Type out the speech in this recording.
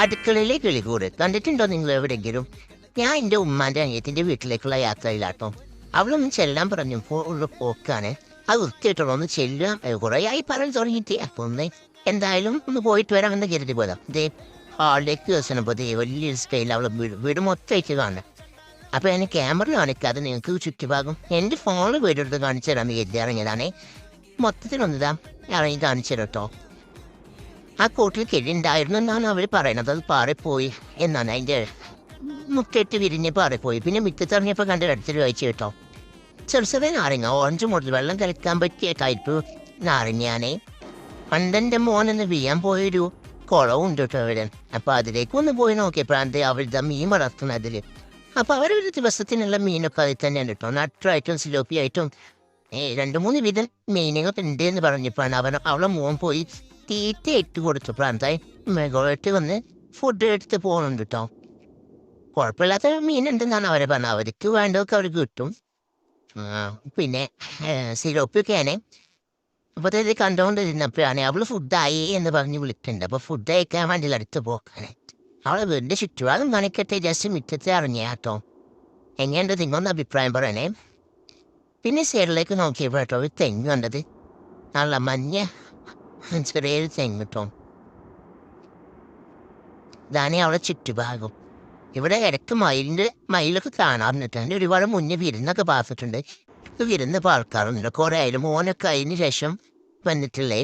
അടുക്കളയിലെ കിളികൂട് കണ്ടിട്ടുണ്ടോ നിങ്ങൾ എവിടെയെങ്കിലും? ഞാൻ എൻ്റെ ഉമ്മാൻ്റെ അനിയത്തിൻ്റെ വീട്ടിലേക്കുള്ള യാത്രയിലാട്ടോ. അവളൊന്ന് ചെല്ലാൻ പറഞ്ഞു ഉള്ള പോക്കാണ്. അത് വൃത്തിയിട്ടോ ഒന്ന് ചെല്ലുക. കുറേ ആയി പറയാൻ തുടങ്ങിയിട്ട് അപ്പോൾ ഒന്ന് എന്തായാലും ഒന്ന് പോയിട്ട് വരാമെന്ന് കരുതി പോരാ. ദേ ഹാളിലേക്ക് ദിവസപ്പോൾ ദേ വലിയൊരു സ്കെയിൽ അവളെ വീട് മൊത്തമായിട്ട് കാണുക. അപ്പോൾ ഞാൻ ക്യാമറ കാണിക്കാതെ നിങ്ങൾക്ക് ചുറ്റുഭാഗം എൻ്റെ ഫോണിൽ വീടെടുത്ത് കാണിച്ചു തരാമെന്ന് കരുതി ഇറങ്ങിയതാണേ. മൊത്തത്തിലൊന്നിതാ ഇറങ്ങി കാണിച്ചു തരാം കേട്ടോ. ആ കൂട്ടിൽ കിഴിണ്ടായിരുന്നു എന്നാണ് അവർ പറയണത്. അത് പാറിപ്പോയി എന്നാണ് അതിൻ്റെ മുറ്റേറ്റ് വിരിഞ്ഞ് പാറിപ്പോയി. പിന്നെ മുറ്റത്തിറങ്ങിയപ്പോൾ കണ്ട് അടുത്തൊരു വായിച്ചു കേട്ടോ. ചെറുസവേ നാരങ്ങ ഓറഞ്ച് മുതൽ വെള്ളം കളിക്കാൻ പറ്റിയ ടൈപ്പ് നാരങ്ങയാണേ. പണ്ടെൻ്റെ മോനെന്ന് വീയാൻ പോയൊരു കുളവുണ്ട് കേട്ടോ അവിടെ. അപ്പോൾ അതിലേക്ക് ഒന്ന് പോയി നോക്കിയപ്പോഴാണ് അവരുടെ മീൻ വളർത്തുന്നതിൽ. അപ്പോൾ അവരൊരു ദിവസത്തിനുള്ള മീനൊക്കെ അതിൽ തന്നെയാണ് കേട്ടോ. നട്ടായിട്ടും സിലോപ്പിയായിട്ടും 2-3 വിധം മീനുകൾ ഉണ്ട് എന്ന് പറഞ്ഞപ്പോഴാണ് അവളെ മോൻ പോയി തീറ്റ ഇട്ട് കൊടുത്തപ്പോഴാണ് മുകളിലോട്ട് വന്ന് ഫുഡ് എടുത്ത് പോകുന്നുണ്ട് കേട്ടോ. കുഴപ്പമില്ലാത്ത മീനുണ്ടെന്നാണ് അവരെ പറഞ്ഞത്. അവർക്ക് വേണ്ടതൊക്കെ അവർ കിട്ടും. പിന്നെ സിലോപ്പിയൊക്കെയാണ്. അപ്പോൾ ഇത് കണ്ടുകൊണ്ടിരുന്നപ്പോഴാണ് അവൾ ഫുഡായി എന്ന് പറഞ്ഞ് വിളിക്കുന്നുണ്ട്. അപ്പോൾ ഫുഡ് കഴിക്കാൻ വേണ്ടി അടുത്ത് പോക്കാണ്. അവളെ വീടിൻ്റെ ചുറ്റുപാടും കാണിക്കട്ടെ ജസ്റ്റ് മുറ്റത്ത് ഇറങ്ങിയ കേട്ടോ. എങ്ങനെയുണ്ട് നിങ്ങളൊന്ന് അഭിപ്രായം പറയണേ. പിന്നെ സൈഡിലേക്ക് നോക്കിയപ്പോൾ കേട്ടോ ഒരു തെങ്ങ് കണ്ടത്. നല്ല മഞ്ഞ ചെറിയൊരു തെങ്ങ് കേട്ടോ. ഇതാണ് അവളെ ചുറ്റുഭാഗം. ഇവിടെ ഇടയ്ക്ക് മയിലൊക്കെ കാണാറുണ്ട്. അതിൻ്റെ ഒരുപാട് മുന്നേ വിരുന്നൊക്കെ പാർത്തിട്ടുണ്ട്. വിരുന്ന് പാർക്കാറുണ്ട്. കുറേ ആയാലും മോനൊക്കെ അതിന് ശേഷം വന്നിട്ടുള്ളേ.